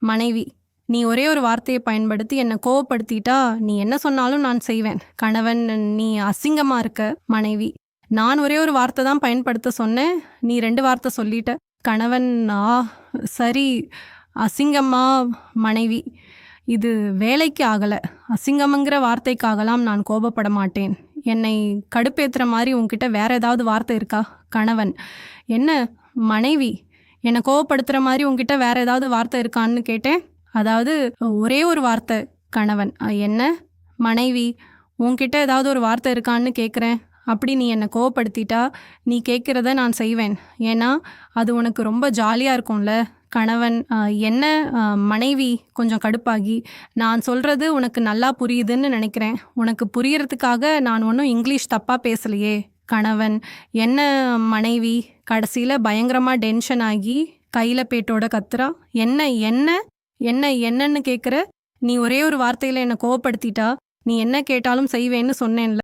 மனைவி: நீ ஒரே ஒரு வார்த்தையை பயன்படுத்தி என்னை கோவப்படுத்திட்டா நீ என்ன சொன்னாலும் நான் செய்வேன். கணவன்: நீ அசிங்கமா இருக்க. மனைவி: நான் ஒரே ஒரு வார்த்தை தான் பயன்படுத்த சொன்னேன், நீ 2 வார்த்தை சொல்லிட்ட. கணவன்: சரி, அசிங்கமா? மனைவி: இது வேலைக்கு ஆகல. அசிங்கம்ங்கிற வார்த்தைக்காகலாம் நான் கோபப்பட மாட்டேன். என்னை கடுப்பேத்துற மாதிரி உன்கிட்ட வேற ஏதாவது வார்த்தை இருக்கா? கணவன்: என்ன? மனைவி: என்னை கோவப்படுத்துகிற மாதிரி உன்கிட்ட வேற ஏதாவது வார்த்தை இருக்கான்னு கேட்டேன். அதாவது ஒரே ஒரு வார்த்தை. கணவன்: என்ன? மனைவி: உன்கிட்ட ஏதாவது ஒரு வார்த்தை இருக்கான்னு கேட்குறேன். அப்படி நீ என்னை கோவப்படுத்திட்டா நீ கேட்குறத நான் செய்வேன். ஏன்னா அது உனக்கு ரொம்ப ஜாலியாக இருக்கும்ல. கணவன்: என்ன? மனைவி கொஞ்சம் கடுப்பாகி: நான் சொல்கிறது உனக்கு நல்லா புரியுதுன்னு நினைக்கிறேன். உனக்கு புரியறதுக்காக நான் ஒன்றும் இங்கிலீஷ் தப்பாக பேசலையே. கணவன்: என்ன? மனைவி கடைசியில் பயங்கரமாக டென்ஷன் ஆகி கையில் பேட்டோட கத்துறா. என்ன என்ன என்ன என்னன்னு கேட்குற? நீ ஒரே ஒரு வார்த்தையில் என்னை கோவப்படுத்திட்டா நீ என்ன கேட்டாலும் செய்வேன்னு சொன்னேன்ல.